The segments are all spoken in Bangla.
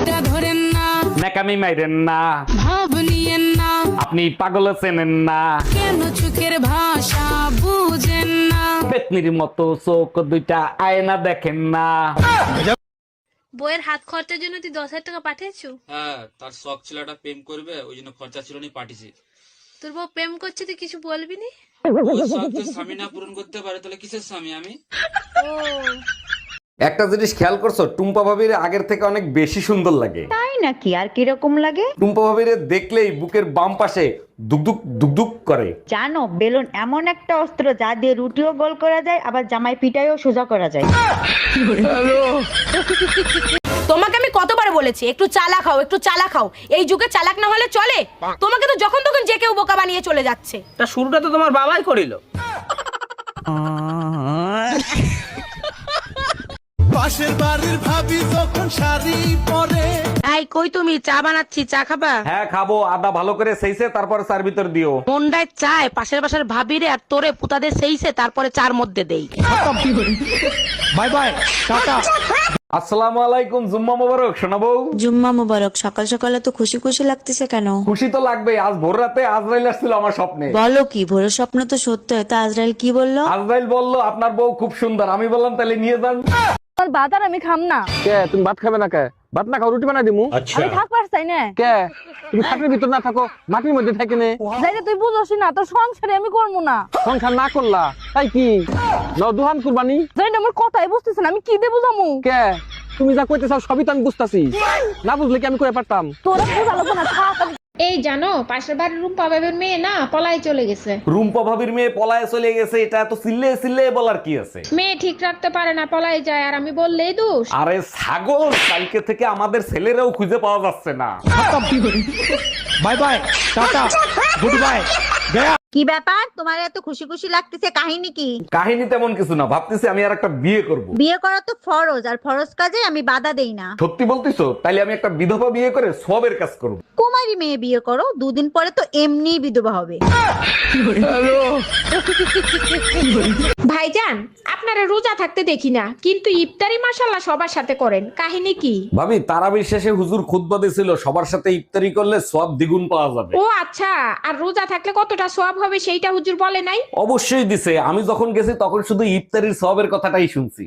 হাতটা ধরেন না, নাকামি মাইরেন না, ভাব নিয়েন না, আপনি পাগল চেনেন না, কেন চোখের ভাষা বুঝেন না। পেতনির মতো চোখ দুইটা আয়না দেখেন না। বইয়ের হাত খরচার জন্য তুই 10,000 টাকা পাঠিয়েছো? হ্যাঁ, তার শখ ছিল একটা প্রেম করবে, ওই জন্য খরচা ছিল নি, পাঠিয়েছি। তোর বউ প্রেম করছে তুই কিছু বলবি নি? ওই শখ তো স্বামী না পূরণ করতে পারে, তাহলে কিসের স্বামী আমি? ও একটা জিনিস খেয়াল করছো, টুম্পা ভাবির আগের থেকে অনেক বেশি সুন্দর লাগে। তাই নাকি? আর কিরকম লাগে? টুম্পা ভাবির দেখলেই বুকের বাম পাশে দুকদুক দুকদুক করে। জানো, বেলুন এমন একটা অস্ত্র যা দিয়ে রুটিও গোল করা যায়, আবার জামাই পিটাইও সোজা করা যায়। তোমাকে আমি কতবার বলেছি একটু চালাক হও, একটু চালাক হও। এই যুগে চালাক না হলে চলে? তোমাকে তো যখন তখন যে কেউ বোকা বানিয়ে চলে যাচ্ছে। তা শুরুটা তো তোমার বাবাই করিল। পাশের বাড়ির ভাবি যখন শাড়ি পরে। এই কই তুমি? চা বানাচ্ছি, চা খাবা? হ্যাঁ খাবো, আদা ভালো করে সেইছে তারপরে চার ভিতর দিও। মন্ডায় চায় পাশের বাসার ভাবিরে আর তোরে পুতাদের সেইছে তারপরে চার মধ্যে দেই। Bye bye, tata. আসসালামু আলাইকুম, জুম্মা মোবারক শোনাবো। জুম্মা মুবারক। সকাল সকালে তো খুশি খুশি লাগতেছে কেন? খুশি তো লাগবে, আজ ভোর রাতে আজরাইল আসছিল আমার স্বপ্নে। বলো কি, ভোরের স্বপ্ন তো সত্য হয়। তা আজরাইল কি বললো? আজরাইল বলল আপনার বউ খুব সুন্দর। আমি বললাম তাহলে নিয়ে যান। তোর ভাত আর আমি খাম না। কে তুমি ভাত খাবে না? কে ভাত না খাও, রুটি বানাই দিমু। আমি থাকবার চাই না। কে তুমি খাটের ভিতর না থাকো, মাটির মধ্যে থাকে নে। যাইতে তুই বুঝছিস না, তোর সংসারে আমি করবো না। সংসার না করলা তাই কি নাও দুহান কুরবানি? যাই না, আমার কথাই বুঝতেছ না, আমি কি দেবো জামু? কে তুমি যা কইতে চাও সবই তো আমি বুঝতাছি, না বুঝলে কি আমি কই পারতাম? তোরা বুঝালো না, থাক। এই জানো, পাশের বাড়ির রুম্পা বাবের মেয়ে না পলাই চলে গেছে। রুম্পা ভাবির মেয়ে পলায়ে চলে গেছে, এটা এত চিল্লে চিল্লে বলার কি আছে? মেয়ে ঠিক রাখতে পারে না, পলাই যায়, আর আমি বললেই দোষ। আরে ছাগল, কালকে থেকে আমাদের ছেলেরাও খুঁজে পাওয়া যাচ্ছে না। Bye bye, tata, good bye, Gaya. কি ব্যাপার, তোমার এত খুশি খুশি লাগতেছে? কাহিনী কি? কাহিনী তেমন কিছু না, ভাবতেছি আমি আর একটা বিয়ে করব। বিয়ে করা তো ফরজ, আর ফরজ কাজে আমি বাধা দেই না। সত্যি বলতিছো? তাইলে আমি একটা বিধবা বিয়ে করে সবের কাজ করব। কুমারী মেয়ে বিয়ে করো, দুদিন পরে তো এমনি বিধবা হবে। ভাইজান, আপনারা রোজা থাকতে দেখি না, কিন্তু ইফতারি মাশাআল্লাহ সবার সাথে করেন, কাহিনী কি? ভাবি, তারাবির শেষে হুজুর খুতবা দিছিল সবার সাথে ইফতারি করলে সব দ্বিগুণ পাওয়া যাবে। ও আচ্ছা, আর রোজা থাকলে কতটা সওয়াব হবে সেইটা হুজুর বলে নাই? অবশ্যই দিছে, আমি যখন গেছি তখন শুধু ইফতারির সবের কথাটাই শুনছি।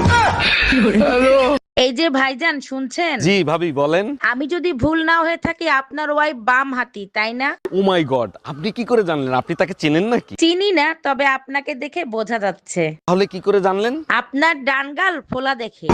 এই যে ভাইজান শুনছেন? জি ভাবি বলেন। আমি যদি ভুল না হয়ে থাকি আপনার ওয়াইফ বাম হাতি, তাই না? ও মাই গড, আপনি কি করে জানলেন? আপনি তাকে চেনেন নাকি? চিনি না, তবে আপনাকে দেখে বোঝা যাচ্ছে। তাহলে কি করে জানলেন? আপনার ডান গাল ফোলা দেখে।